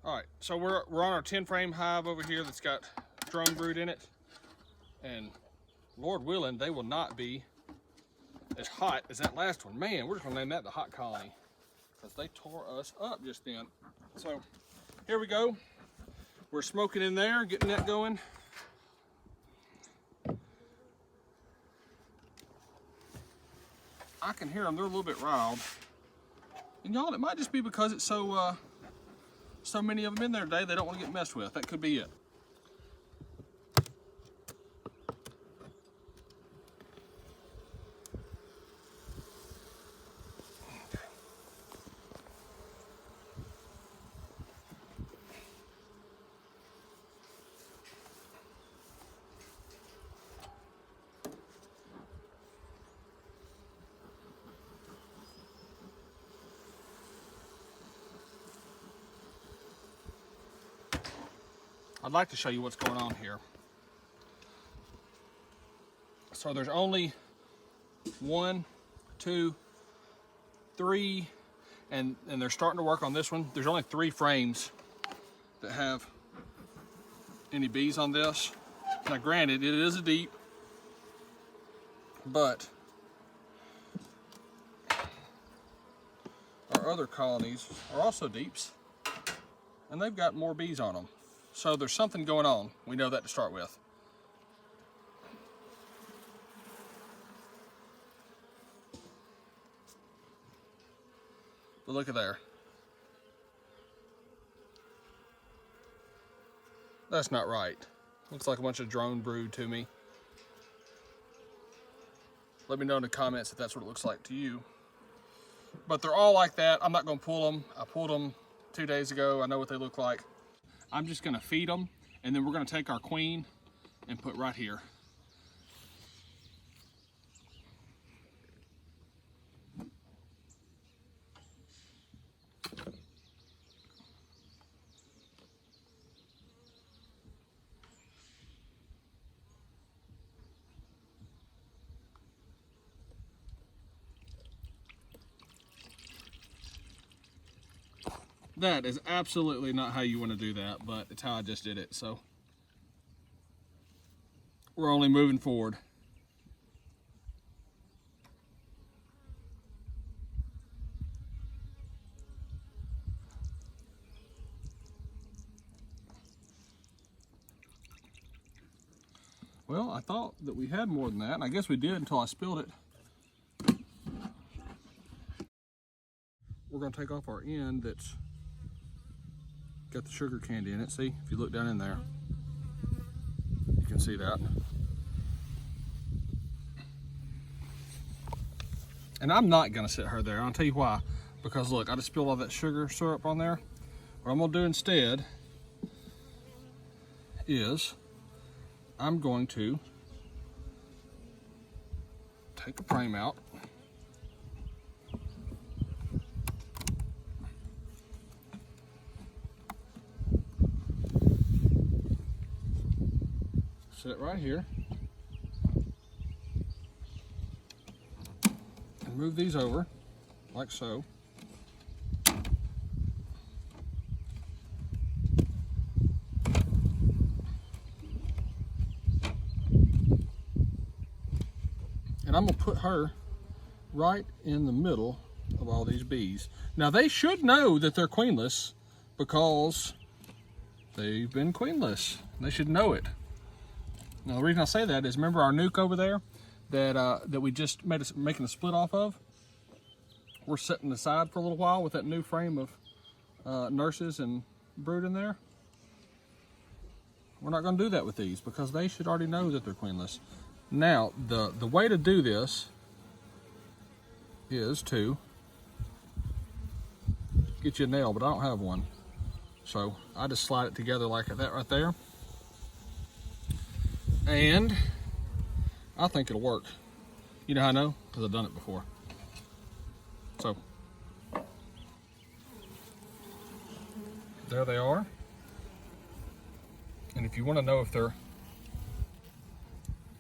All right, so we're on our 10 frame hive over here that's got drone brood in it. And Lord willing, they will not be as hot as that last one. Man, we're just gonna name that the hot colony because they tore us up just then. So here we go. We're smoking in there, getting that going. I can hear them, they're a little bit riled. And y'all, it might just be because it's so many of them in there today, they don't want to get messed with. That could be it. I'd like to show you what's going on here. So there's only 1, 2, 3, and they're starting to work on this one. There's only 3 frames that have any bees on this. Now granted, it is a deep, but our other colonies are also deeps, and they've got more bees on them. So there's something going on. We know that to start with. But look at there. That's not right. Looks like a bunch of drone brood to me. Let me know in the comments if that's what it looks like to you. But they're all like that. I'm not gonna pull them. I pulled them 2 days ago. I know what they look like. I'm just gonna feed them, and then we're gonna take our queen and put right here. That is absolutely not how you want to do that, but it's how I just did it, so we're only moving forward. Well, I thought that we had more than that, and I guess we did until I spilled it. We're going to take off our end that's got the sugar candy in it. See, if you look down in there, you can see that. And I'm not gonna sit her there. I'll tell you why. Because look, I just spilled all that sugar syrup on there. What I'm gonna do instead is I'm going to take a frame out. Set it right here. And move these over, like so. And I'm gonna put her right in the middle of all these bees. Now they should know that they're queenless because they've been queenless. They should know it. Now the reason I say that is, remember our nuke over there that we just making a split off of? We're setting aside for a little while with that new frame of nurses and brood in there. We're not going to do that with these because they should already know that they're queenless. Now the way to do this is to get you a nail, but I don't have one. So I just slide it together like that right there. And I think it'll work. You know how I know? Because I've done it before. So there they are. And if you want to know if they're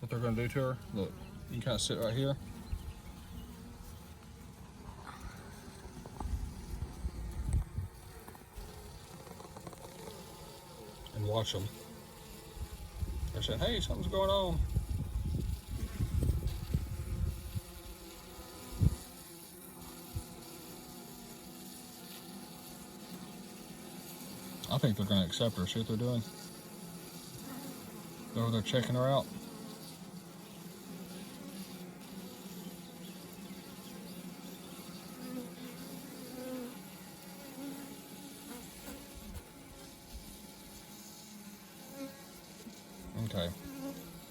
what they're going to do to her, look, you can kind of sit right here. watch them. They're saying, hey, something's going on. I think they're going to accept her. See what they're doing? They're over there checking her out. Okay,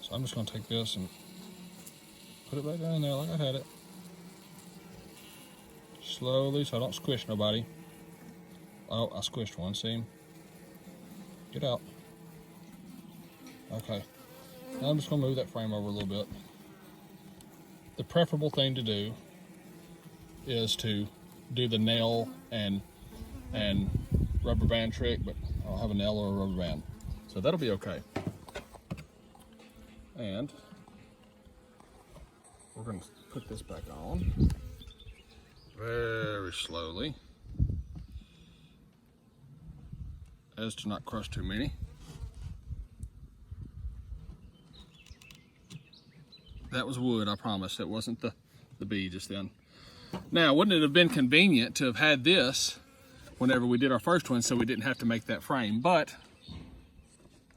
so I'm just going to take this and put it back down there like I had it. Slowly, so I don't squish nobody. Oh, I squished one, see? Get out. Okay, now I'm just going to move that frame over a little bit. The preferable thing to do is to do the nail and rubber band trick, but I don't have a nail or a rubber band, so that'll be okay. And we're going to put this back on very slowly, as to not crush too many. That was wood, I promise. It wasn't the bee just then. Now, wouldn't it have been convenient to have had this whenever we did our first one so we didn't have to make that frame? But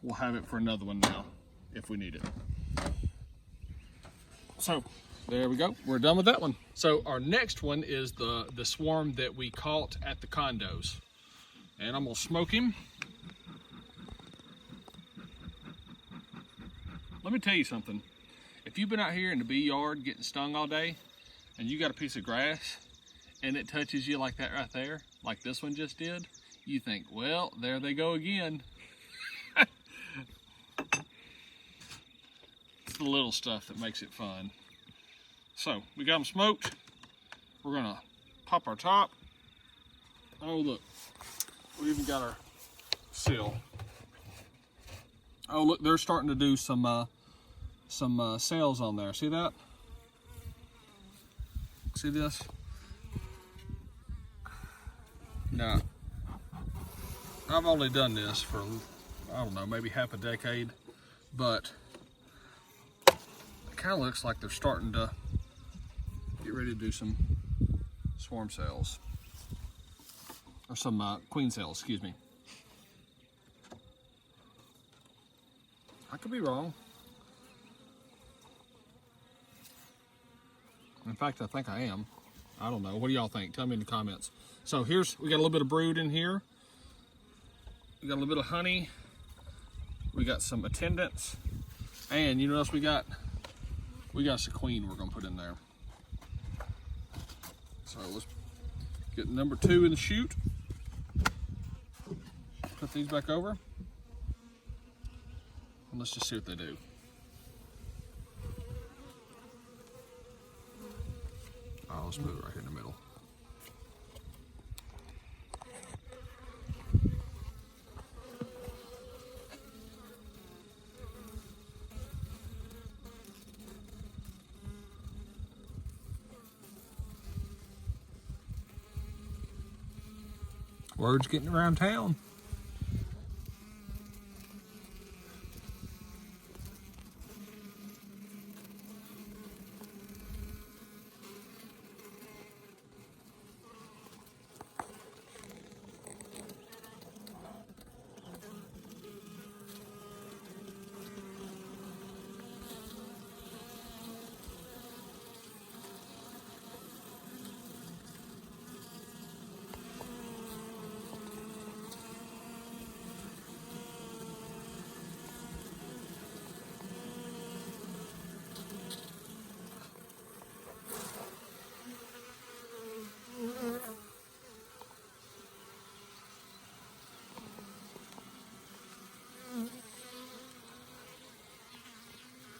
we'll have it for another one now if we need it. So there we go, we're done with that one. So our next one is the swarm that we caught at the condos. And I'm gonna smoke him. Let me tell you something. If you've been out here in the bee yard getting stung all day and you got a piece of grass and it touches you like that right there, like this one just did, you think, well, there they go again. It's the little stuff that makes it fun. So we got them smoked. We're gonna pop our top. Oh look, we even got our seal. Oh look, they're starting to do some sails on there. See that? See this? Now, I've only done this for, I don't know, maybe half a decade, but it kind of looks like they're starting to get ready to do some swarm cells, or some queen cells, excuse me. I could be wrong. In fact, I think I am. I don't know. What do y'all think? Tell me in the comments. So we got a little bit of brood in here. We got a little bit of honey. We got some attendants. And you know what else we got? We got a queen we're gonna put in there. So let's get number 2 in the chute. Put these back over. And let's just see what they do. Oh, let's put it right here in the middle. Word's getting around town.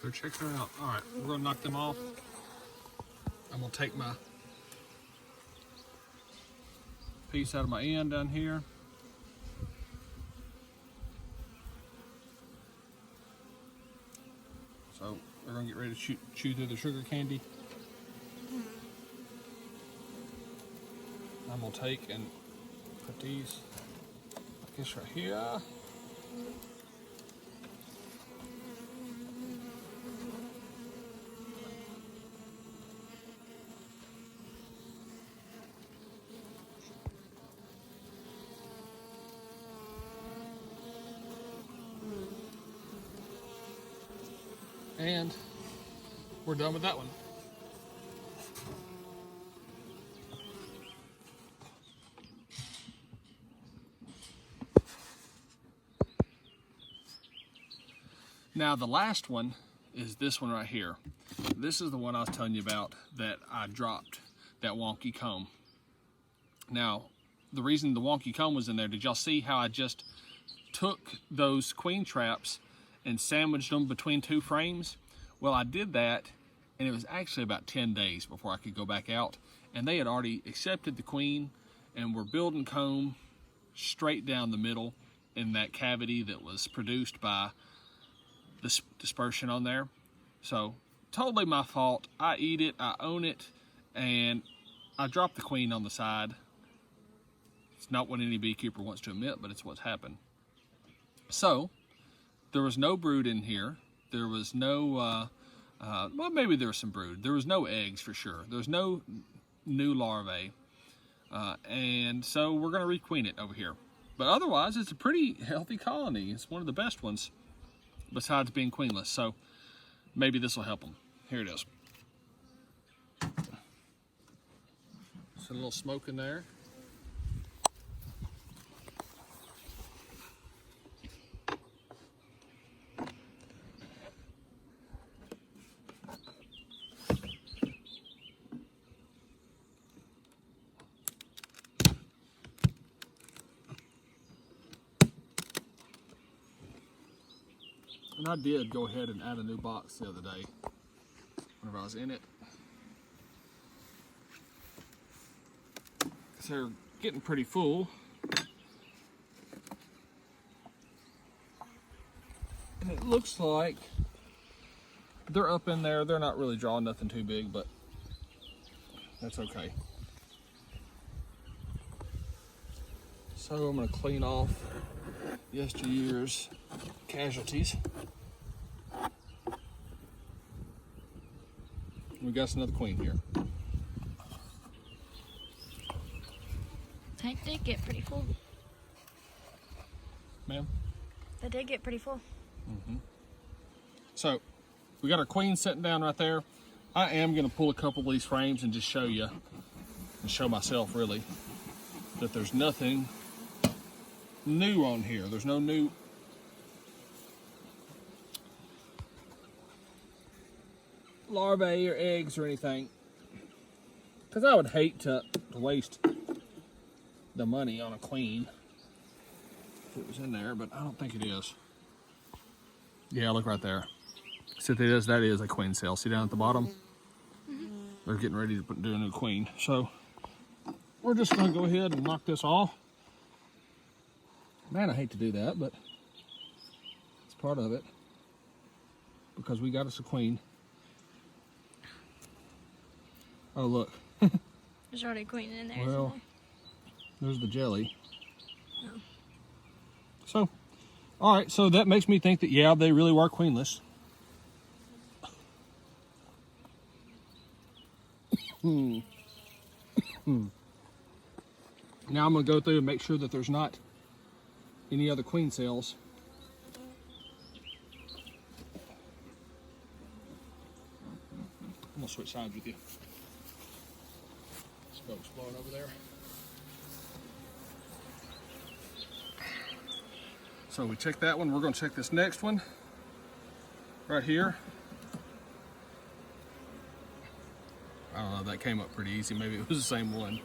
They're checking it out. All right, we're gonna knock them off. I'm gonna take my piece out of my end down here. So we're gonna get ready to chew through the sugar candy. I'm gonna take and put these, like this right here. And we're done with that one. Now the last one is this one right here. This is the one I was telling you about that I dropped, that wonky comb. Now, the reason the wonky comb was in there, did y'all see how I just took those queen traps and sandwiched them between two frames? Well, I did that, and it was actually about 10 days before I could go back out, and they had already accepted the queen and were building comb straight down the middle in that cavity that was produced by this dispersion on there. So totally my fault. I eat it, I own it, and I dropped the queen on the side. It's not what any beekeeper wants to admit, but it's what's happened. So there was no brood in here. There was no well, maybe there was some brood. There was no eggs for sure. There was no new larvae, and so we're going to requeen it over here. But otherwise, it's a pretty healthy colony. It's one of the best ones, besides being queenless. So maybe this will help them. Here it is. Just a little smoke in there. And I did go ahead and add a new box the other day whenever I was in it. Because they're getting pretty full. And it looks like they're up in there. They're not really drawing nothing too big, but that's okay. So I'm going to clean off yesteryear's casualties. We got another queen here. Tank did get pretty full. Ma'am? They did get pretty full. Mm-hmm. So we got our queen sitting down right there. I am going to pull a couple of these frames and just show you, and show myself really, that there's nothing new on here. There's no new larvae or eggs or anything, because I would hate to waste the money on a queen if it was in there, but I don't think it is. Yeah, look right there. See, that is a queen cell. See down at the bottom? Mm-hmm. They're getting ready to do a new queen. So we're just going to go ahead and knock this off. Man, I hate to do that, but it's part of it, because we got us a queen. Oh, look. There's already a queen in there. Well, there's the jelly. Oh. So, all right, so that makes me think that, yeah, they really were queenless. Now I'm going to go through and make sure that there's not any other queen cells. I'm going to switch sides with you. Smoke's blowing over there. So we checked that one. We're going to check this next one right here. I don't know, that came up pretty easy. Maybe it was the same one.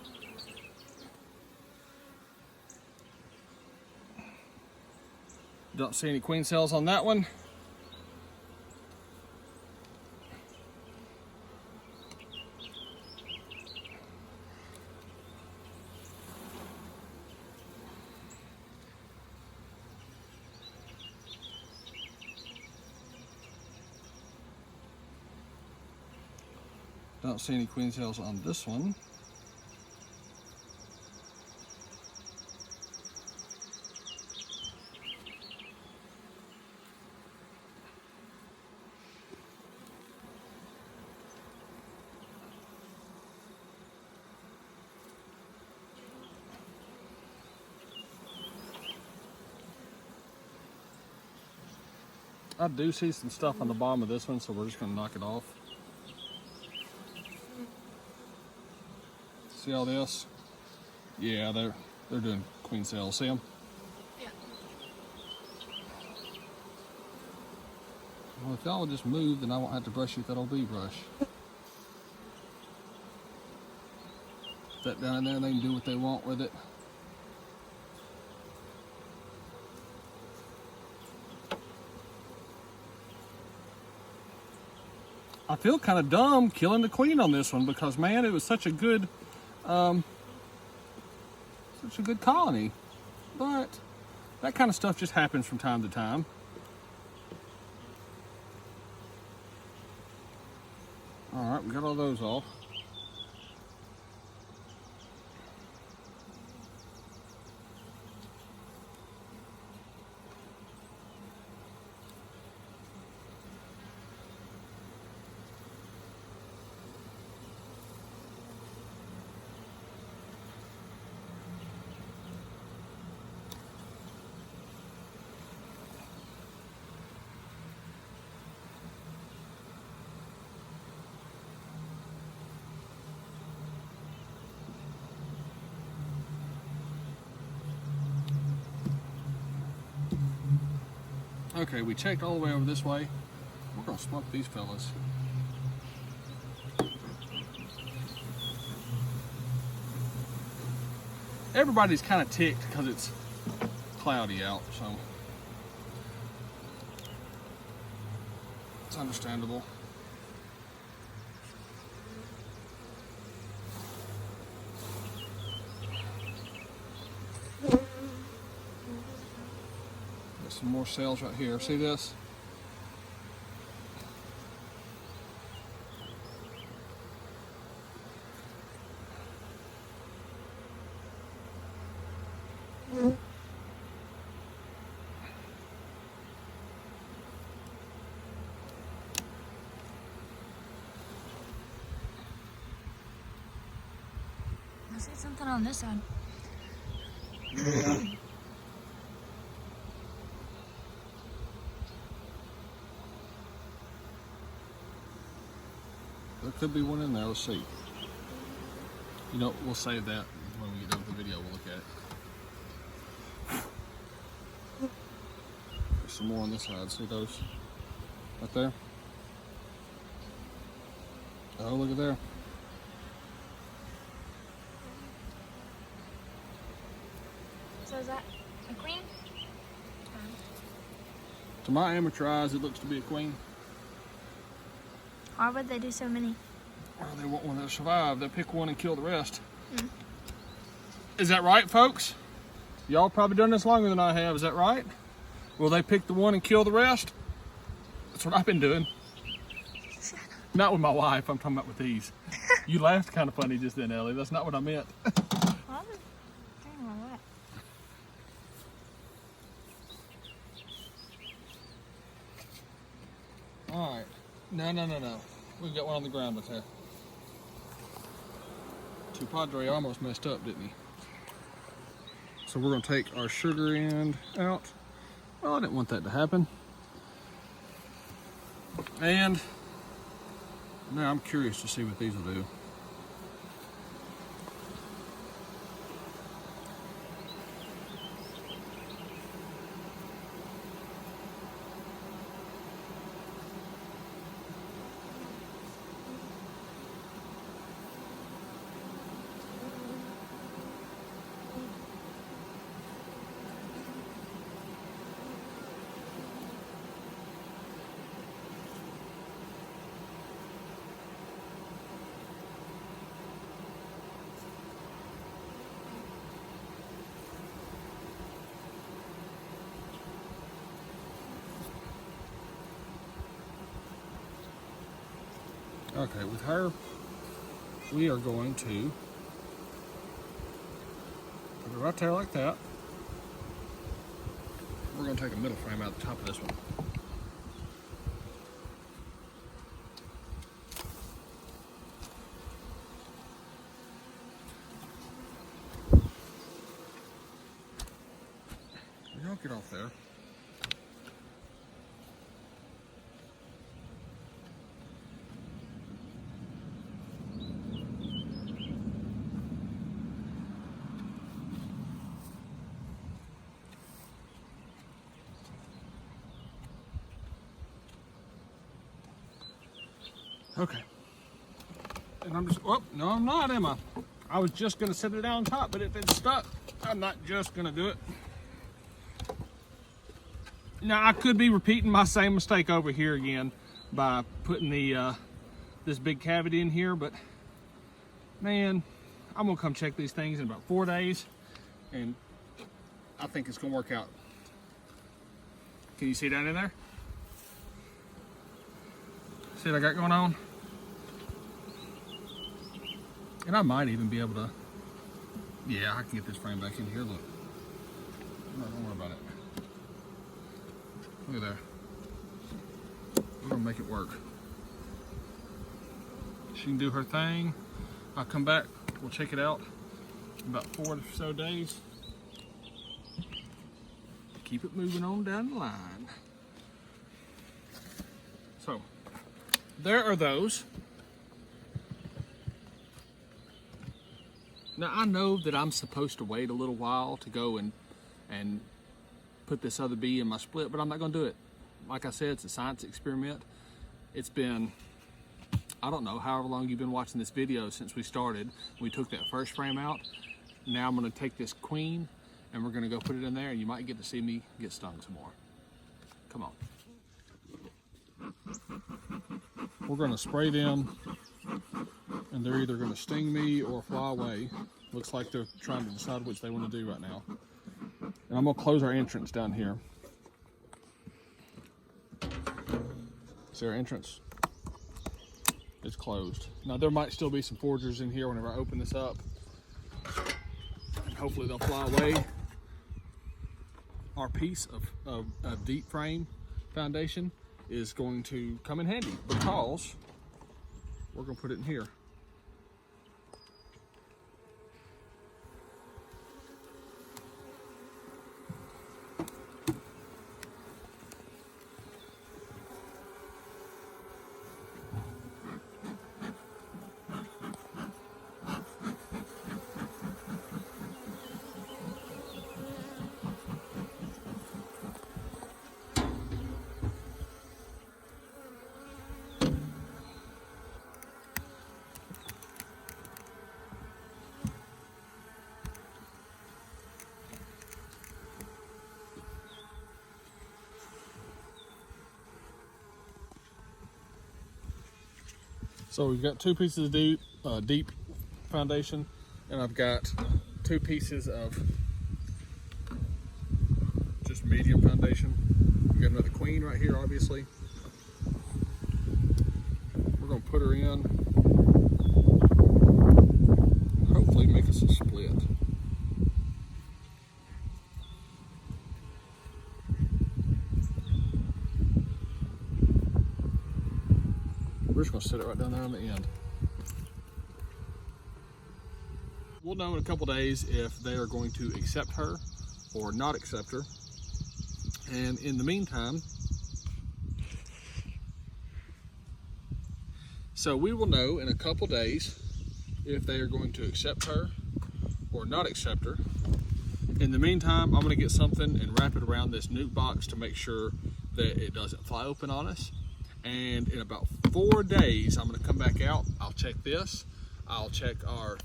Don't see any queen cells on that one. Don't see any queen cells on this one. I do see some stuff on the bottom of this one, so we're just gonna knock it off. See all this? Yeah, they're doing queen cells. See them? Yeah. Well, if y'all would just move, then I won't have to brush you with that old bee brush. Put that down in there, they can do what they want with it. I feel kind of dumb killing the queen on this one because, man, it was such a good colony. But that kind of stuff just happens from time to time. All right, we got all those off. Okay, we checked all the way over this way. We're gonna smoke these fellas. Everybody's kind of ticked because it's cloudy out, so it's understandable. Some more cells right here. See this? I see something on this side. There could be one in there. Let's see. You know, we'll save that when we get done with the video. We'll look at it. There's some more on this side. See those? Right there. Oh, look at there. So is that a queen? To my amateur eyes, it looks to be a queen. Why would they do so many? Well, they want one that'll survive. They'll pick one and kill the rest. Is that right, folks? Y'all probably done this longer than I have. Is that right? Will they pick the one and kill the rest? That's what I've been doing. Not with my wife. I'm talking about with these. You laughed kind of funny just then, Ellie. That's not what I meant. Why would they want that? All right. No. We've got one on the ground with her. Two Padre almost messed up, didn't he? So we're going to take our sugar end out. Well, I didn't want that to happen. And now I'm curious to see what these will do. Okay, with her, we are going to put it right there like that. We're going to take a middle frame out the top of this one. Y'all get off there. Okay. And I'm just, oh, no I'm not, am I? I was just gonna set it down on top, but if it's stuck, I'm not just gonna do it. Now I could be repeating my same mistake over here again by putting the this big cavity in here, but man, I'm gonna come check these things in about 4 days, and I think it's gonna work out. Can you see that in there? See what I got going on? And I might even be able to, yeah, I can get this frame back in here, look. Don't worry about it. Look at there. We're gonna make it work. She can do her thing. I'll come back, we'll check it out in about 4 or so days. Keep it moving on down the line. So, there are those. Now I know that I'm supposed to wait a little while to go and put this other bee in my split, but I'm not gonna do it. Like I said, it's a science experiment. It's been, I don't know, however long you've been watching this video since we started. We took that first frame out. Now I'm gonna take this queen and we're gonna go put it in there, and you might get to see me get stung some more. Come on. We're gonna spray them, and they're either gonna sting me or fly away. Looks like they're trying to decide which they wanna do right now. And I'm gonna close our entrance down here. See our entrance? It's closed. Now there might still be some foragers in here whenever I open this up. And hopefully they'll fly away. Our piece of deep frame foundation is going to come in handy because we're gonna put it in here. So we've got 2 pieces of deep foundation, and I've got 2 pieces of just medium foundation. We've got another queen right here, obviously. We're gonna put her in, hopefully make us a split. We're just gonna set it right down there on the end. We'll know in a couple days if they are going to accept her or not accept her. And in the meantime, so we will know in a couple days if they are going to accept her or not accept her. In the meantime, I'm gonna get something and wrap it around this nuke box to make sure that it doesn't fly open on us. And in about 4 days, I'm gonna come back out. I'll check this. I'll check our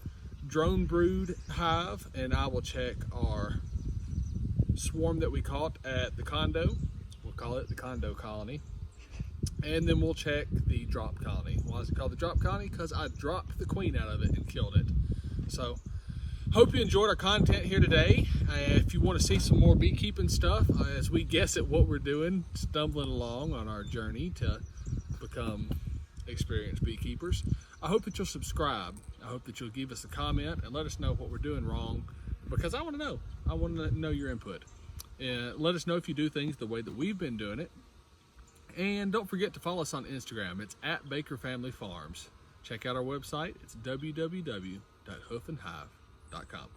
drone brood hive, and I will check our swarm that we caught at the condo. We'll call it the condo colony. And then we'll check the drop colony. Why is it called the drop colony? Because I dropped the queen out of it and killed it. So, hope you enjoyed our content here today. If you want to see some more beekeeping stuff, as we guess at what we're doing, stumbling along on our journey to become experienced beekeepers, I hope that you'll subscribe. I hope that you'll give us a comment and let us know what we're doing wrong, because I want to know. I want to know your input. Let us know if you do things the way that we've been doing it. And don't forget to follow us on Instagram. It's at Baker Family Farms. Check out our website. It's www.hoofandhive.com.